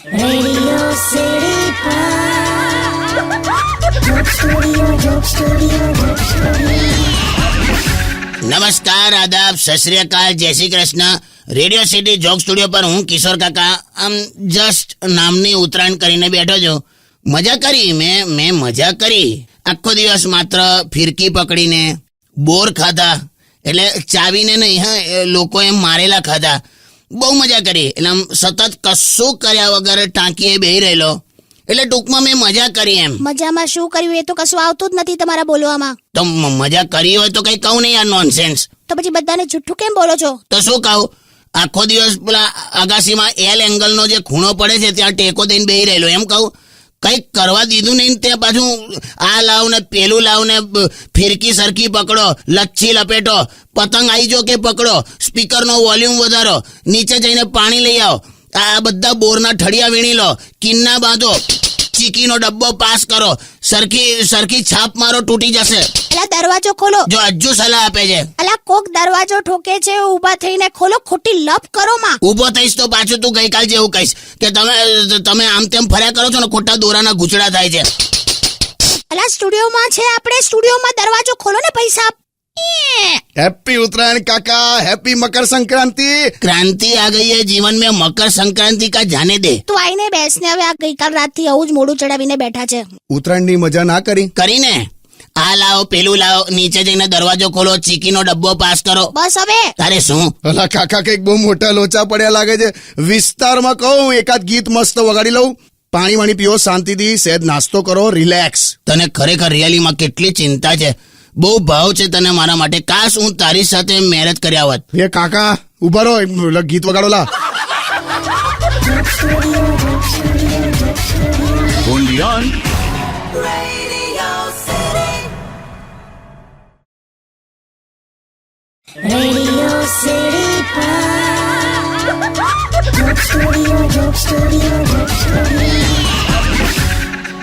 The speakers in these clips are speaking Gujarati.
Radio City Joke Studio, Joke Studio, Joke Studio. નમસ્કાર, આદાબ, સત શ્રી અકાલ, જય Shri Krishna. Radio city joke studio પર હું કિશોર કાકા આમ જસ્ટ નામની ઉત્તરાયણ કરીને બેઠો છું. મજા કરી મેં મજા કરી. આખો દિવસ માત્ર ફિરકી પકડીને બોર ખાધા, એટલે ચાવીને નહીં, હા, લોકોએ મારેલા ખાધા. બહુ મજા કરી. એટલે આમ સતત કશું કર્યા વગર ટાંકીએ બેહી રહેલો. એટલે ટૂંકમાં મેં મજા કરી એમ. મજામાં શું કર્યું એ તો કશું આવતું જ નથી તમારા બોલવામાં. તો મજા કરી હોય તો કઈ કહું નહીં યાર, નોનસેન્સ. તો પછી બધાને જુઠ્ઠું કેમ બોલો છો? તો શું કહું, આખો દિવસ પેલા અગાસીમાં એલ એંગલનો જે ખૂણો પડે છે ત્યાં ટેકો દઈને બેહી રહેલો, એમ કહું. કંઈક કરવા દીધું નહીં, ત્યાં પાછું આ લાવ ને પેલું લાવ ને ફિરકી સરખી પકડો, લચ્છી લપેટો, પતંગ આવી જો કે પકડો, સ્પીકરનો વોલ્યુમ વધારો, નીચે જઈને પાણી લઈ આવો, આ બધા બોરના ઠળિયા વીણી લો, કિન્ના બાંધો, ચીકીનો ડબ્બો પાસ કરો, સરખી છાપ મારો, તૂટી જશે. અલા દરવાજો ખોલો. જો હજુ સલાહ આપે છે. અલા કોક દરવાજો ઠોકે છે, ઊભા થઈને ખોલો, ખોટી લપ કરો માં. ઉભો થઈશ તો પાછું તું ગઈકાલ જેવું કહીશ કે તમે આમ તેમ ફર્યા કરો છો ને, ખોટા દોરાના ગૂંચડા થાય છે. અલા સ્ટુડિયોમાં છે આપણે, સ્ટુડિયોમાં દરવાજો ખોલો ને પૈસા. हैप्पी उत्तरायण काका, हैप्पी मकर संक्रांति. क्रांति आ गई है जीवन में, मकर संक्रांति का जाने दे. તું આઈને બેસ ને. હવે આ ગઈકાલ રાતથી આવું જ મોઢું ચડાવીને બેઠા છે. ઉત્તરાયણની મજા ના કરી? કરીને આ લાવો પેલું લાવો, નીચે જઈને દરવાજો ખોલો, ચીકીનો ડબ્બો પાસ કરો. બસ હવે. તારે શું? અલા કાકા કઈક બહુ મોટા લોચા પડ્યા લાગે છે. વિસ્તારમાં કહું એકાદ ગીત મસ્ત વગાડી લઉં. પાણી વાણી પીઓ શાંતિથી, સહેજ નાસ્તો કરો, રિલેક્સ. તને ખરેખર રિયલીમાં કેટલી ચિંતા છે, બહુ ભાવ છે તને મારા માટે. કાશ હું તારી સાથે મેરેજ કર્યા હોત. એ કાકા ઉભા રહો, ગીત વગાડો લા. Radio City Joke Studio, Joke Studio, Joke Studio.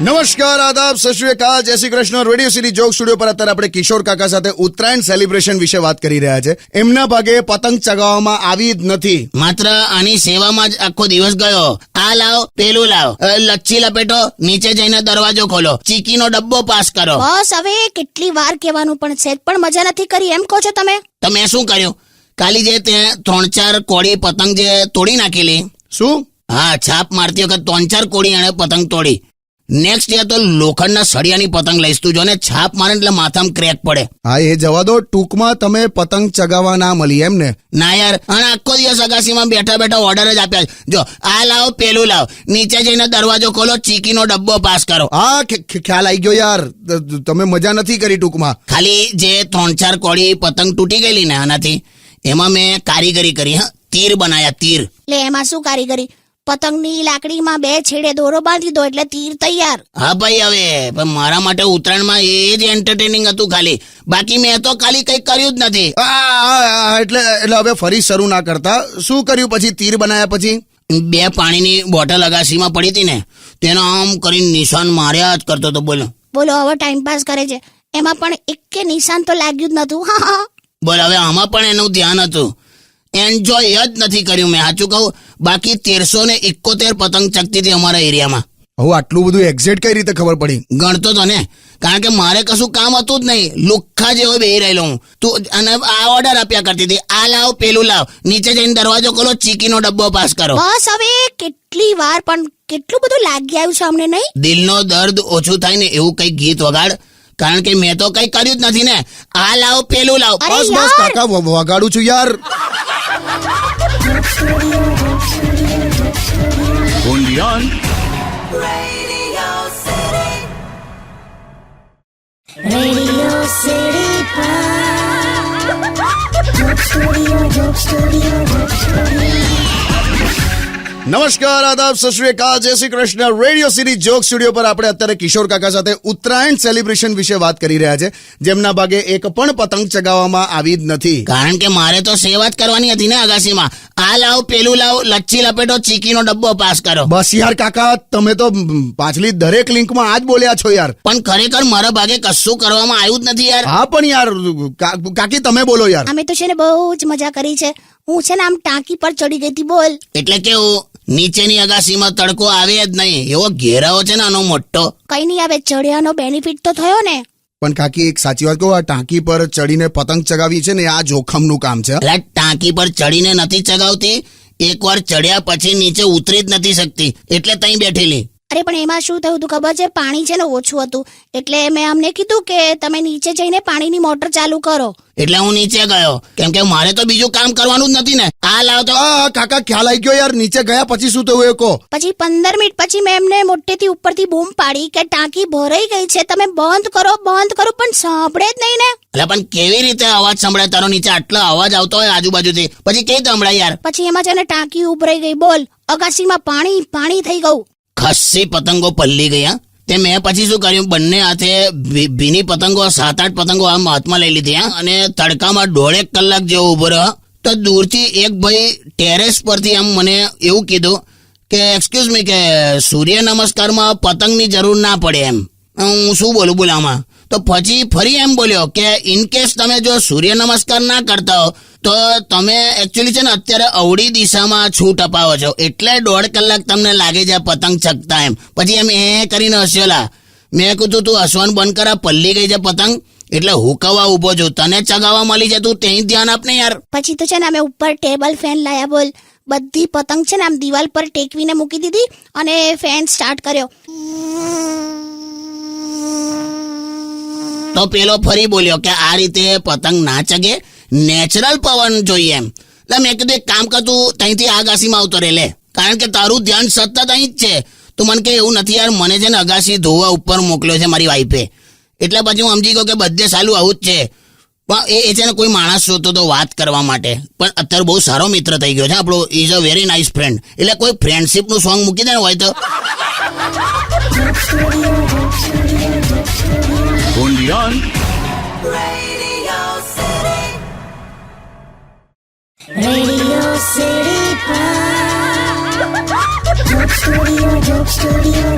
નમસ્કાર, આદાબ, સત શ્રી અકાલ, જય Shri Krishna. Radio city joke studio પર અત્યારે આપણે કિશોર કાકા સાથે ઉત્તરાયણ સેલિબ્રેશન વિશે વાત કરી રહ્યા છે. એમના ભાગે પતંગ ચગાવવામાં આવી જ નથી. માત્ર આની સેવામાં જ આખો દિવસ ગયો. આ લાવ પેલું લાવ, લચ્છી લપેટો, નીચે જઈને દરવાજો ખોલો, ચીકીનો ડબ્બો પાસ કરો. બસ હવે. કેટલી વાર કહેવાનું, પણ સેજ પણ મજા નથી કરી એમ કહો છો તમે. તો મેં શું કર્યું? કાલી જે તે 3-4 કોળી પતંગ જે તોડી નાખેલી. શું? હા, છાપ મારતી વખત 3-4 કોળી એને પતંગ તોડી. નેક્સ્ટ યર તો લોખંડના સળિયાની પતંગ લઈશ. તું જો ને, છાપ મારે એટલે માથામાં ક્રેક પડે. હા એ જવા દો. ટૂંકમાં તમે પતંગ ચગાવવા ના મળી એમ ને? ના યાર, અને આખો દિવસ અગાસીમાં બેઠા બેઠા ઓર્ડર જ આપ્યા. જો આ લાવ પેલું લાવ, નીચે જઈને દરવાજો ખોલો, ચીકીનો ડબ્બો પાસ કરો. હા ખ્યાલ આવી ગયો યાર. તમે મજા નથી કરી ટૂંકમાં. ખાલી જે 3-4 કોળી પતંગ તૂટી ગયેલી ને આનાથી, એમાં મેં કારીગરી કરી. હા, તીર બનાયા, તીર. લે એમાં શું કારીગરી? પતંગની લાકડીમાં 2 છેડે દોરો બાંધી દો એટલે તીર તૈયાર. હા ભાઈ, હવે પણ મારા માટે ઉત્તરાયણમાં એ જ એન્ટરટેનિંગ હતું ખાલી. બાકી મેં તો ખાલી કંઈ કર્યું જ નથી. એટલે હવે ફરી શરૂ ના કરતા. શું કર્યું પછી? તીર બનાયા પછી? 2 પાણીની બોટલ અગાસીમાં પડી હતી ને, તેનો આમ કરીને નિશાન માર્યા જ કરતો હતો. બોલો હવે ટાઈમ પાસ કરે છે. એમાં પણ એકે નિશાન તો લાગ્યું જ નતું. બોલ, હવે આમાં પણ એનું ધ્યાન હતું. એન્જોય જ નથી કર્યું મેં, સાચું કહું. બાકી 1371 પતંગ ચગતી હતી અમારા એરિયામાં. હવે આટલું બધું એક્ઝેક્ટ કઈ રીતે ખબર પડી? ગણતો તો ને, કારણ કે મારે કશું કામ હતું જ નહીં. લુખ્ખા જેવો બેહી રહેલો હું. તું અને આ ઓર્ડર આપ્યા કરતી હતી, આ લાવ પેલું લાવ, નીચે જઈને દરવાજો ખોલો, ચીકીનો ડબ્બો પાસ કરો. બસ હવે. કેટલી વાર, પણ કેટલું બધું લાગી આવ્યું છે અમને નહીં? દિલનો દર્દ ઓછું થાય ને એવું કઈ ગીત વગાડ, કારણ કે મેં તો કઈ કર્યું જ નથી ને. આ લાવ પેલું લાવ. અરે બસ યાર. કાકા વગાડું છું યાર. Joke Studio, Joke Studio, Joke Studio. Radio City Joke Studio, Joke Studio, Joke Studio. નમસ્કાર, આદાબ, સત શ્રી અકાલ, જય Shri Krishna. Radio city joke studio પર આપણે અત્યારે કિશોર કાકા સાથે ઉત્તરાયણ સેલિબ્રેશન વિશે વાત કરી રહ્યા છે, જેમના ભાગે એક પણ પતંગ ચગાવવામાં આવી જ નથી. કારણ કે મારે તો સેવા જ કરવાની હતી ને અગાસીમાં. આ લાવ પેલું લાવ, લચ્છી લપેટો, ચીકીનો ડબ્બો પાસ કરો. બસ યાર કાકા, તમે તો પાછલી દરેક લિંકમાં આ જ બોલ્યા છો યાર. પણ ખરેખર મારા ભાગે કશું કરવામાં આવ્યું જ નથી યાર. હા પણ યાર કાકી તમે બોલો યાર. અમે તો છે ને બહુ જ મજા કરી છે. હું છે ને આમ ટાંકી પર ચડી ગઈ હતી. બોલ. એટલે કેવું? નીચેની અગાસીમાં તડકો આવે જ નહીં, એવો ઘેરાવો છે ને આનો મોટો. કઈ નહીં આવે, ચડ્યાનો બેનિફિટ તો થયો ને. પણ કાકી એક સાચી વાત કહું, આ ટાંકી પર ચડીને પતંગ ચગાવી છે ને આ જોખમનું કામ છે. એટલે ટાંકી પર ચડીને નથી ચગાવતી, એકવાર ચડ્યા પછી નીચે ઉતરી જ નથી શકતી, એટલે ત્યાં બેઠેલી. અરે પણ એમાં શું થયું હતું ખબર છે? પાણી છે ને ઓછું હતું, એટલે મેં અમને કીધું કે તમે નીચે જઈને પાણીની મોટર ચાલુ કરો. એટલે હું નીચે ગયો, કેમ કે મારે તો બીજું કામ કરવાનું જ નથી ને. આ લાવ તો. કાકા ખ્યાલ આવી ગયો યાર, નીચે ગયા પછી શું થયું એ કહો. પછી 15 મિનિટ પછી મેં એમને મોટેથી ઉપરથી બૂમ પાડી કે ટાંકી ભરાઈ ગઈ છે, તમે બંધ કરો, પણ સાંભળે જ નહીં ને. એટલે પણ કેવી રીતે અવાજ સંભળાય તારો? નીચે આટલો અવાજ આવતો હોય આજુબાજુથી, પછી કેવી રીતે સંભળાય યાર? પછી એમાં છે ને ટાંકી ઉભરાઈ ગઈ, બોલ, અગાસીમાં પાણી થઈ ગયું. ખસ્સી પતંગો પલ્લી ગયા. તે મેં પછી શું કર્યું, બંને હાથે ભીની પતંગો 7-8 પતંગો આમ હાથમાં લઈ લીધી, અને તડકામાં 1.5 કલાક જેવો ઉભો રહ્યો. તો દૂરથી એક ભાઈ ટેરેસ પરથી આમ મને એવું કીધું કે એક્સક્યુઝ મી, કે સૂર્ય નમસ્કારમાં પતંગની જરૂર ના પડે એમ. હું શું બોલું આમાં? તો પછી ફરી એમ બોલ્યો કે ઇન કેસ તમે જો સૂર્ય નમસ્કાર ના કરતા હો તો તમે એકચ્યુઅલી છે ને અત્યારે અવળી દિશામાં છૂટ અપાવો છો, એટલે 1.5 કલાક તમને લાગે છે પતંગ ચગતા એમ. પછી એમ એ કરીને હસ્યોલા. મેં કીધું તું હસવાનું બંધ કરા, પલ્લી ગઈ છે પતંગ, એટલે હુકવવા ઉભો છું, તને ચગાવવા મળી છે, તું ત્યાં ધ્યાન આપ ને યાર. પછી તો છે ને અમે ઉપર ટેબલ ફેન લાયા, બોલ, બધી પતંગ છે ને આમ દિવાલ પર ટેકવીને મૂકી દીધી અને ફેન સ્ટાર્ટ કર્યો. તો પેલો ફરી બોલ્યો કે આ રીતે પતંગ ના ચગે, નેચરલ પવન જોઈએ એમ. એટલે મેં કીધું એક કામ કર, તું ત્યાંથી અગાસીમાં આવતો રહે લે, કારણ કે તારું ધ્યાન સતત અહીં જ છે. તું મને કે એવું નથી યાર, મને છે ને અગાસી ધોવા ઉપર મોકલ્યો છે મારી વાઈફે. એટલે પછી હું સમજી ગયો કે બધે સાલું આવું જ છે. પણ એ છે ને કોઈ માણસ શોધતો તો વાત કરવા માટે, પણ અત્યારે બહુ સારો મિત્ર થઈ ગયો છે આપણો. Is a very nice friend. એટલે કોઈ ફ્રેન્ડશીપનું સોંગ મૂકી દે ને હોય તો. Only on Radio City Joke Studio.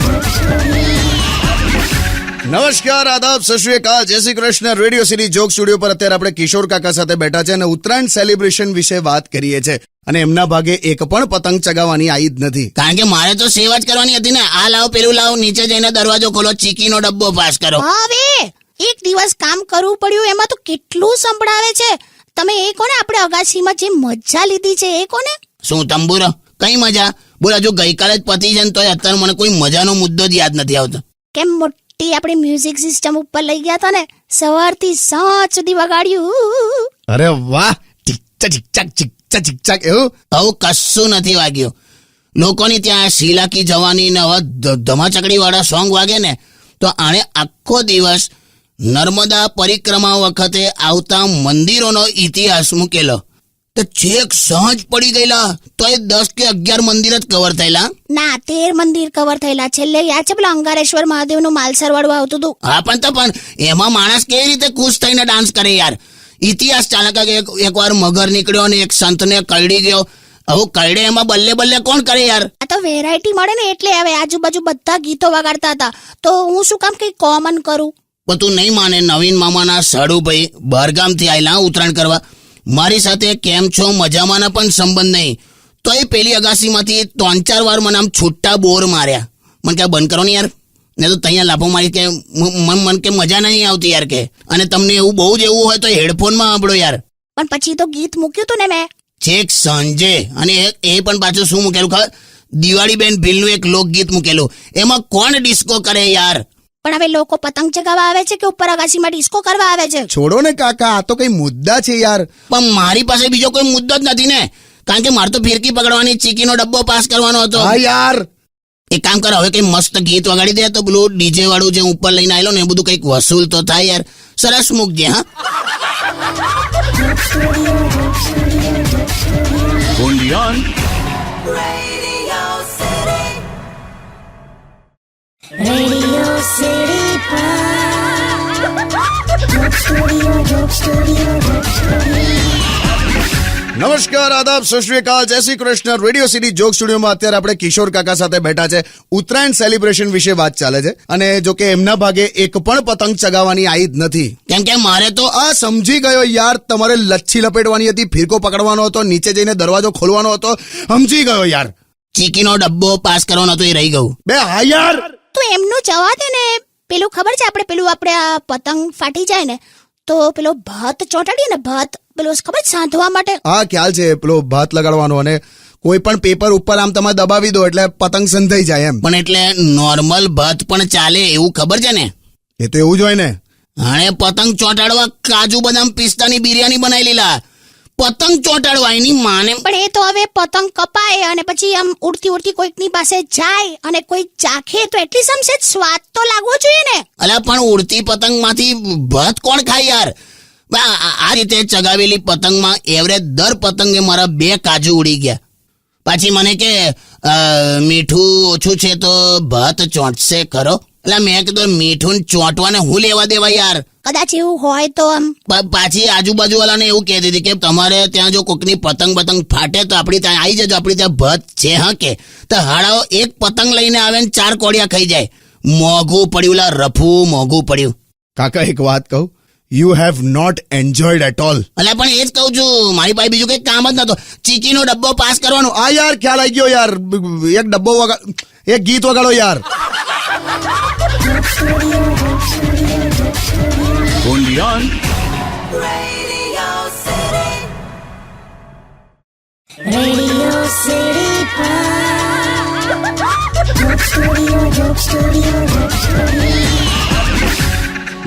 નમસ્કાર, આદાબ, સત શ્રી અકાલ, જય Shri Krishna. Radio city joke studio પર અત્યારે આપણે કિશોર કાકા સાથે બેઠા છે અને ઉત્તરાયણ સેલિબ્રેશન વિશે વાત કરીએ છીએ. અને એમના ભાગે એક પણ પતંગ ચગાવવાની આવી જ નથી. કારણ કે મારે તો સેવા જ કરવાની હતી ને. આ લાવ, પેલું લાવ, નીચે જઈને દરવાજો ખોલો, ચીકીનો ડબ્બો પાસ કરો. હવે એક દિવસ કામ કરવું પડ્યું, એમાં તો કેટલું સંભળાવે છે. તમે એ કોને આપણે અગાસીમાં જે મજા લીધી છે એ કોને? શું તંબુરો? કઈ મજા? બોલ, હજુ ગઈકાલે જ પતી છે ને તોય અત્યારે મને કોઈ મજાનો મુદ્દો જ યાદ નથી આવતો. કેમ મોટી આપણી મ્યુઝિક સિસ્ટમ ઉપર લઈ ગયા હતા ને, સવારથી સાંજ સુધી વગાડ્યું. અરે વાહ, ઠીક એવું આવું કશું નથી વાગ્યું. લોકોની ત્યાં શીલાકી જવાની ને હવે ધમાચકડી વાળા સોંગ વાગે ને, તો આણે આખો દિવસ નર્મદા પરિક્રમા વખતે આવતા મંદિરોનો ઇતિહાસ મૂકેલો. તો છેક સાંજ પડી ગયેલા તો એ 10 કે 11 મંદિર જ કવર થયેલા. ના, 13 મંદિર કવર થયેલા. છેલ્લે યાદ છે પેલા અંગારેશ્વર મહાદેવનું માલસર વાળું આવતું હતું? હા, પણ એમાં માણસ કેવી રીતે ખુશ થઈને ડાન્સ કરે યાર? ઇતિહાસ ચાલે કે એકવાર મગર નીકળ્યો ને એક સંતને કરડી ગયો. હવે કરડે એમાં બલ્લે કોણ કરે યાર? આ તો વેરાયટી મળે ને, એટલે હવે આજુબાજુ બધા ગીતો વગાડતા હતા, તો હું શું કામ કઈ કોમન કરું? પણ તું નહીં માને, નવીન મામાના સાડુભાઈ બહારગામથી આવેલા ઉત્તરાયણ કરવા. મારી સાથે કેમ છો મજામાંના પણ સંબંધ નહીં, તો એ પેલી અગાસીમાંથી 3-4 વાર મને આમ છૂટા બોર માર્યા. મને કે બંધ કરો ને યાર, ને તો ત્યાં લાફો મારી કે મન કે મજા નહીં આવતી યાર કે. અને તમને એવું બહુ જ એવું હોય તો હેડફોનમાં સાંભળો યાર. પણ પછી તો ગીત મૂક્યું હતું ને મેં છેક સાંજે, અને એ પણ પાછું શું મૂકેલું ખબર? દિવાળી બેન ભીલનું એક લોકગીત મૂકેલું. એમાં કોણ ડિસ્કો કરે યાર? પણ હવે લોકો પતંગ ચગાવવા આવે છે કે ઉપર અગાસીમાં ડિસ્કો કરવા આવે છે? છોડો ને કાકા, આ તો કઈ મુદ્દા છે યાર. પણ મારી પાસે બીજો કોઈ મુદ્દો જ નથી ને, કારણ કે મારે તો ફિરકી પકડવાની, ચીકીનો ડબ્બો પાસ કરવાનો હતો. હા યાર, એક કામ કરો, હવે કઈ મસ્ત ગીત વગાડી દે તો પેલું ડીજે વાળું જે ઉપર લઈને આવેલો ને એ બધું કઈક વસૂલ તો થાય યાર. સરસ મૂકજે. હા, only on Radio City Joke Studio. નમસ્કાર, આદાબ, સત શ્રી અકાલ, જય Shri Krishna. Radio city joke સ્ટુડિયોમાં અત્યારે આપણે કિશોર કાકા સાથે બેઠા છે. ઉત્તરાયણ સેલિબ્રેશન વિશે વાત ચાલે છે. અને જો કે એમના ભાગે એક પણ પતંગ ચગાવવાની આવી જ નથી. કેમ કે મારે તો સમજી ગયો યાર, તમારે લચ્છી લપેટવાની હતી, ફિરકો પકડવાનો હતો, નીચે જઈને દરવાજો ખોલવાનો હતો, સમજી ગયો યાર. ચીકીનો ડબ્બો પાસ કરવાનો હતો એ રહી ગયું. બે હા યાર. તો એમનું જવા દે ને. પેલું ખબર છે આપણે આ પતંગ ફાટી જાય ને તો પેલો ભાત ચોંટાડીએ ને ભાત પેલું ખબર છે સાંધવા માટે. હા ખ્યાલ છે, પેલો ભાત લગાડવાનો અને કોઈ પણ પેપર ઉપર આમ તમે દબાવી દો એટલે પતંગ સંધાઈ જાય એમ. પણ એટલે નોર્મલ ભાત પણ ચાલે એવું ખબર છે ને? એ તો એવું જ હોય ને. હાણે પતંગ ચોંટાડવા કાજુ બદામ પિસ્તાની બિરયાની બનાવી લીલા. પતંગ ચોંટાડવા એની માને. પણ એ તો હવે પતંગ કપાય અને પછી આમ ઉડતી કોઈકની પાસે જાય અને કોઈ ચાખે તો એટલી સમસે સ્વાદ તો લાગવો જોઈએ ને. અલા પણ ઉડતી પતંગમાંથી ભાત કોણ ખાય યાર? આ રીતે ચગાવેલી પતંગમાં એવરેજ દર પતંગે મારા 2 કાજુ ઉડી ગયા. પાછી મને કે મીઠું ઓછું છે તો ભાત ચોંટશે ખરો. એટલે મેં કીધું મીઠું ચોંટવાને હું લેવા દેવા યાર. કદાચ એવું હોય તો આમ પાછી આજુબાજુ વાળાને એવું કહેતી હતી કે તમારે ત્યાં જો કોકની પતંગ ફાટે તો આપણી ત્યાં આવી જજો, આપણી ત્યાં ભાત છે. હા કે તો હાડાઓ એક પતંગ લઈને આવે ને 4 કોડિયા ખાઈ જાય. મોંઘું પડ્યું લા રફું, મોંઘું પડ્યું. કાકા એક વાત કહું, you have not enjoyed at all. એટલે પણ એ જ કહું છું, મારી પાસે બીજું કઈ કામ જ નતો. ચીકીનો ડબ્બો પાસ કરવાનો. આ યાર ખ્યાલ આવી ગયો યાર. એક ડબ્બો એક ગીત વગાડો યાર. only on Radio City Joke Studio, Joke Studio, Joke Studio.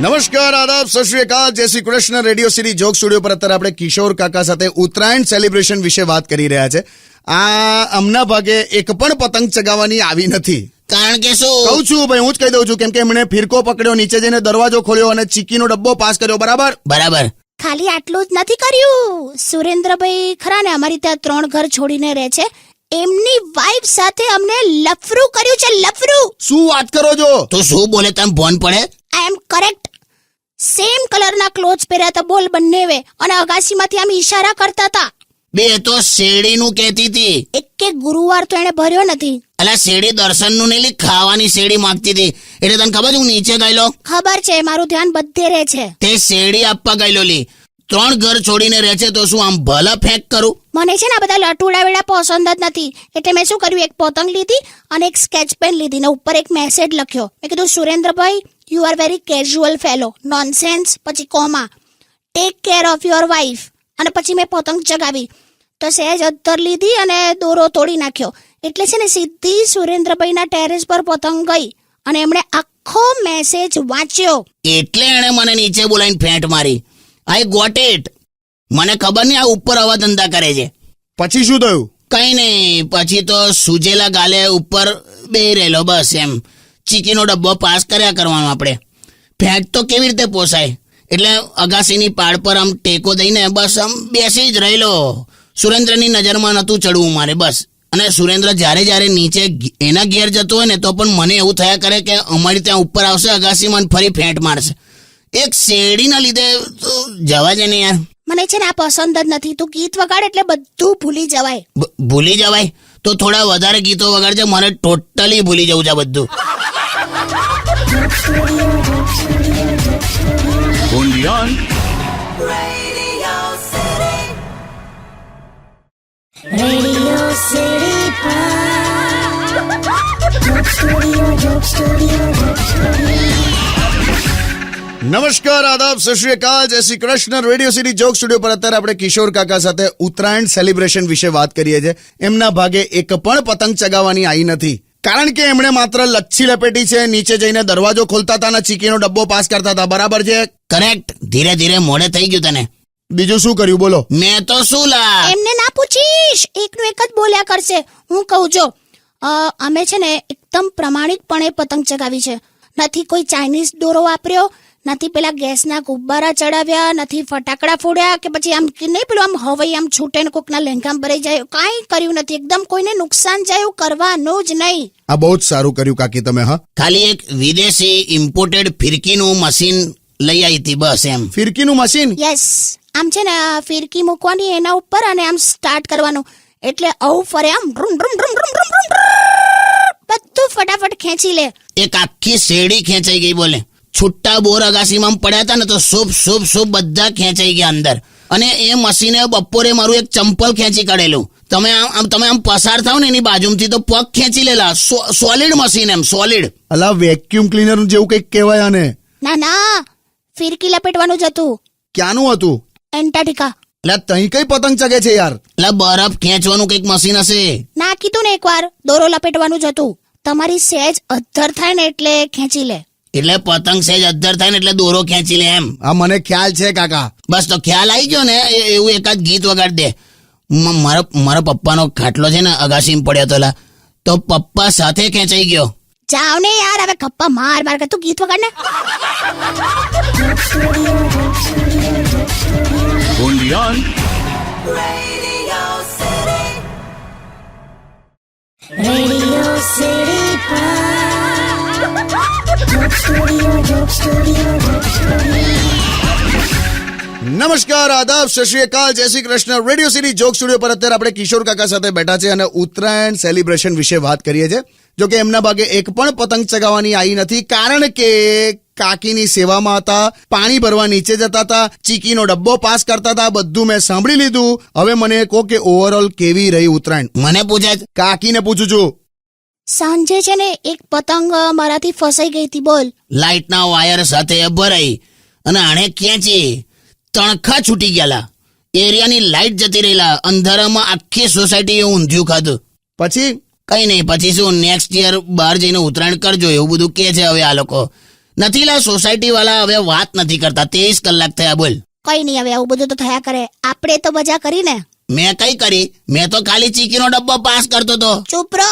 નમસ્કાર, આદાબ, સત શ્રી અકાલ, જય Shri Krishna. Radio city joke studio પર અત્યારે આપણે કિશોર કાકા સાથે ઉત્તરાયણ સેલિબ્રેશન વિશે વાત કરી રહ્યા છે. આ અમના ભાગે એક પણ પતંગ ચગાવવાની આવી નથી. કારણ કે શું કહું છું ભાઈ, હું જ કહી દઉં છું, કેમ કે એમણે ફિરકો પકડ્યો, નીચે જઈને દરવાજો ખોલ્યો અને ચીકીનો ડબ્બો પાસ કર્યો. બરાબર બરાબર. ખાલી આટલું જ નથી કર્યું. સુરેન્દ્રભાઈ ખરા ને અમારી ત્યાં 3 ઘર છોડીને રહે છે, એમની વાઈફ સાથે અમને લફરું કર્યું છે. લફરું. શું વાત કરો છો? તો શું બોલે તમે ભોન પડે? આઈ એમ કરેક્ટ. સેમ કલરના ક્લોથ્સ પહેર્યા હતા બોલ બંનેવે અને અગાસીમાંથી આમ ઈશારા કરતા હતા. બે તો શેરડીનું કહેતી હતી. એક ગુરુવાર તો એને ભર્યો નથી. અલા શેરડી દર્શનનું નહીં લી, ખાવાની શેરડી માંગતી હતી. એટલે તને ખબર છે હું નીચે ગયેલો? ખબર છે, મારું ધ્યાન બધે રહે છે. તે શેરડી આપવા ગયેલો લી. 3 ઘર છોડીને રહે છે તો શું આમ ભલા ફેંક કરું? મને છે ને આ બધા લટુડા વેડા પસંદ જ નથી. એટલે મેં શું કર્યું, એક પતંગ લીધી અને એક સ્કેચ પેન લીધી ને ઉપર એક મેસેજ લખ્યો. મેં કીધું Surendrabhai, you are very casual fellow, nonsense, પછી comma, take care of your wife. અને પછી મેં પતંગ ચગાવી તો સહેજ અદ્ધર લીધી અને દોરો તોડી નાખ્યો. એટલે છે ને સીધી સુરેન્દ્રભાઈના ટેરેસ પર પતંગ ગઈ અને એમણે આખો મેસેજ વાંચ્યો. એટલે એણે મને નીચે બોલાવીને ફેંટ મારી. I got it. મને ખબર નહીં આ ઉપર આવા ધંધા કરે છે. પછી શું થયું? કઈ નહીં, પછી તો સુજેલા ગાલે ઉપર બેહી રહેલો બસ એમ. ચીકીનો ડબ્બો પાસ કર્યા કરવાનો આપણે. ફેંટ તો કેવી રીતે પોસાય? એટલે અગાસીની પાડ પર આમ ટેકો દઈને બસ આમ બેસી જ રહેલો. સુરેન્દ્રની નજરમાં નહોતું ચડવું મારે બસ. અને સુરેન્દ્ર જ્યારે નીચે એના ઘેર જતો હોય ને તો પણ મને એવું થયા કરે કે અમારી ત્યાં ઉપર આવશે અગાસીમાં અને ફરી ફેંટ મારશે. એક શેરડીના લીધે તો જવા જ ને યાર. મને છે ને આ પસંદ જ નથી. તું ગીત વગાડ એટલે બધું ભૂલી જવાય. ભૂલી જવાય તો થોડા વધારે ગીતો વગાડજે. મારે ટોટલી ભૂલી જવું છે બધું. only on Radio City Joke Studio, Joke Studio, Joke Studio. નમસ્કાર, આદાબ, સત શ્રી અકાલ, જય Shri Krishna. Radio city joke studio પર અત્યારે આપણે કિશોર કાકા સાથે ઉત્તરાયણ સેલિબ્રેશન વિશે વાત કરીએ છીએ. એમના ભાગે એક પણ પતંગ ચગાવવાની આવી નથી. કારણ કે એમણે માત્ર લચ્છી લપેટી છે, નીચે જઈને દરવાજો ખોલતા હતા અને ચીકીનો ડબ્બો પાસ કરતા હતા. બરાબર છે? કરેક્ટ. ધીરે ધીરે મોડે થઈ ગયું તને. બીજું શું કર્યું બોલો? મેં તો શું લા. એમને ના પૂછીશ, એકનું એક જ બોલ્યા કરશે. હું કહું જો, અમે છે ને એકદમ પ્રમાણિકપણે પતંગ ચગાવી છે. નથી કોઈ ચાઇનીઝ દોરો વાપર્યો, નથી પેલા ગેસના ગુબ્બારા ચડાવ્યા, નથી ફટાકડા ફોડ્યા કે પછી આમ નહીં પેલું આમ હવાઈ આમ છૂટે ને કોકના લહેંગામાં ભરાઈ જાય, કાંઈ કર્યું નથી. એકદમ કોઈને નુકસાન જાય એવું કરવાનું જ નહીં. આ બહુ જ સારું કર્યું કાકી તમે. હા, ખાલી એક વિદેશી ઇમ્પોર્ટેડ ફિરકીનું મશીન લઈ આવી હતી બસ એમ. ફિરકીનું મશીન? યસ. આમ છે ને ફિરકી મૂકવાની એના ઉપર અને આમ સ્ટાર્ટ કરવાનું એટલે આવું ફરે આમ room room room room room room બધું ફટાફટ ખેંચી લે. એક આખી શેરડી ખેંચાઈ ગઈ બોલે. છુટ્ટા બોર અગાસીમાં પડ્યા હતા ને તો સૂપ બધા ખેંચાઈ ગયા અંદર. અને એ મશીને બપોરે મારું એક ચંપલ ખેંચી કાઢેલું. તમે આમ પસાર થાવ ને એની બાજુમાંથી તો પગ ખેંચી લેલા. સોલિડ મશીન એમ સોલિડ. અલા વેક્યુમ ક્લીનર જેવું કંઈક કહેવાય આને. ના ફિરકી લપેટવાનું જ હતું. ક્યાંનું હતું? એન્ટાર્ટિકા. એટલે તહીં કઈ પતંગ ચગે છે યાર? એટલે બરફ ખેંચવાનું કંઈક મશીન હશે. ના કીધું ને એકવાર દોરો લપેટવાનું જ હતું. તમારી સહેજ અધ્ધર થાય ને એટલે ખેંચી લે. એટલે પતંગ સહેજ અદ્ધર થાય ને એટલે દોરો ખેંચી લે એમ. આ મને ખ્યાલ છે કાકા. બસ તો ખ્યાલ આવી ગયો ને એવું એકાદ ગીત વગાડ દે. મારા પપ્પાનો ખાટલો છે ને અગાસીમાં પડ્યો હતો લા, તો પપ્પા સાથે ખેંચાઈ ગયો. જાવ ને યાર હવે ગપ્પા માર કે તું ગીત વગાડ ને. only on Radio City Joke Studio, Joke Studio, Joke Studio. નમસ્કાર, આદાબ, સત શ્રી અકાલ, જય Shri Krishna. Radio city joke studio પર અત્યારે આપણે કિશોર કાકા સાથે બેઠા છે અને ઉત્તરાયણ સેલિબ્રેશન વિશે વાત કરીએ છીએ. જો કે એમના ભાગે એક પણ પતંગ ચગાવવાની આવી નથી, કારણ કે કાકીની સેવામાં હતા, પાણી ભરવા નીચે જતા હતા, ચીકીનો ડબ્બો પાસ કરતા હતા. બધું મેં સાંભળી લીધું. હવે મને કહો કે ઓવરઓલ કેવી રહી ઉત્તરાયણ? મને પૂછે છે. કાકીને પૂછું છું. સાંજે છે ને એક પતંગ મારાથી ફસાઈ ગઈ હતી. બોલ. લાઇટના વાયર સાથે ભરાઈ અને આણે ખેંચી તણખા છૂટી ગયેલા. એરિયાની લાઇટ જતી રહેલા. અંધારામાં આખી સોસાયટી ઊંધિયું ખાધું. પછી કઈ નહીં, પછી શું નેક્સ્ટ યર બહાર જઈને ઉત્તરાયણ કરજો એવું બધું કે છે. હવે આ લોકો નથી લા, સોસાયટી વાળા હવે વાત નથી કરતા. 23 કલાક થયા. બોલ. કઈ નહીં, હવે આવું બધું તો થયા કરે. આપણે તો મજા કરી ને. મેં કઈ કરી? મેં તો ખાલી ચીકીનો ડબ્બો પાસ કરતો હતો. ચૂપ રહો.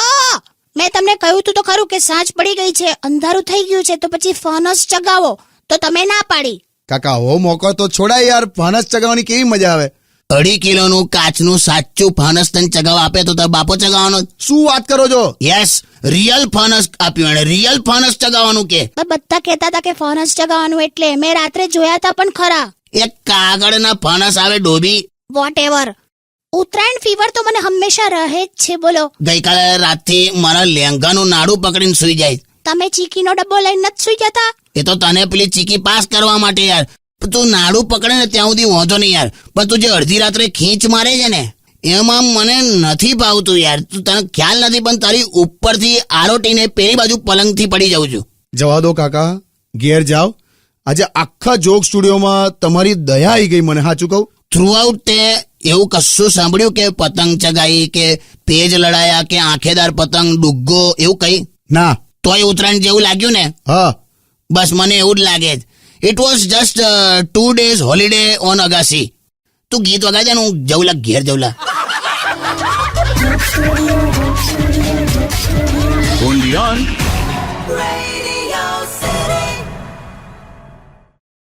મેં તમને કહ્યું તું તો ખરું કે સાંજ પડી ગઈ છે, અંધારું થઈ ગયું છે, તો પછી ફનસ ચગાવો. તો તમે ના પાડી. કાકા હો મોકો તો છોડાય યાર. ફાનસ ચગાવવાની કેવી મજા આવે. 2.5 કિલોનું કાચનું સાચું ફાનસ તને ચગાવવા આપે તો તારો બાપો ચગાવવાનો? શું વાત કરો છો? યસ, રિયલ ફાનસ આપ્યું એને. રિયલ ફાનસ ચગાવવાનું કે. બધા કહેતા હતા કે ફનસ ચગાવવાનું, એટલે મેં રાત્રે જોયા હતા પણ ખરા. એક કાગળના ફાનસ આવે ડોબી. Whatever. ઉત્તરાયણ ફીવર તો મને હંમેશા રહે જ છે. બોલો. ગઈકાલે રાતથી મારા લેંગાનું નાડું પકડીને સુઈ જાય. તમે ચીકીનો ડબ્બો લઈને નથી સુઈ જતા? એ તો તને પેલી ચીકી પાસ કરવા માટે યાર. તું નાડું પકડે ને ત્યાં સુધી વાંધો નહીં યાર, પણ તું જે અડધી રાત્રે ખીંચ મારે છે ને એમાં મને નથી ભાવતું યાર. તું તને ખ્યાલ નથી પણ તારી ઉપરથી આરોટીને પેલી બાજુ પલંગથી પડી જાઉં છું. જવા દો કાકા, ઘેર જાઓ. આજે આખા જોક સ્ટુડિયોમાં તમારી દયા આવી ગઈ મને, સાચું કહું. થ્રુ આઉટ તે એવું કશું સાંભળ્યું કે પતંગ ચગાઈ કે પેજ લડાયા કે આંખેદાર પતંગ ડુગ્ગો એવું કઈ? ના. તોય ઉત્તરાયણ જેવું લાગ્યું ને? હા. બસ મને એવું જ લાગે છે. It was just 2 days holiday on અગાસી. તું ગીત વગાડે ને, હું જવલા ઘેર જવલા. only on Radio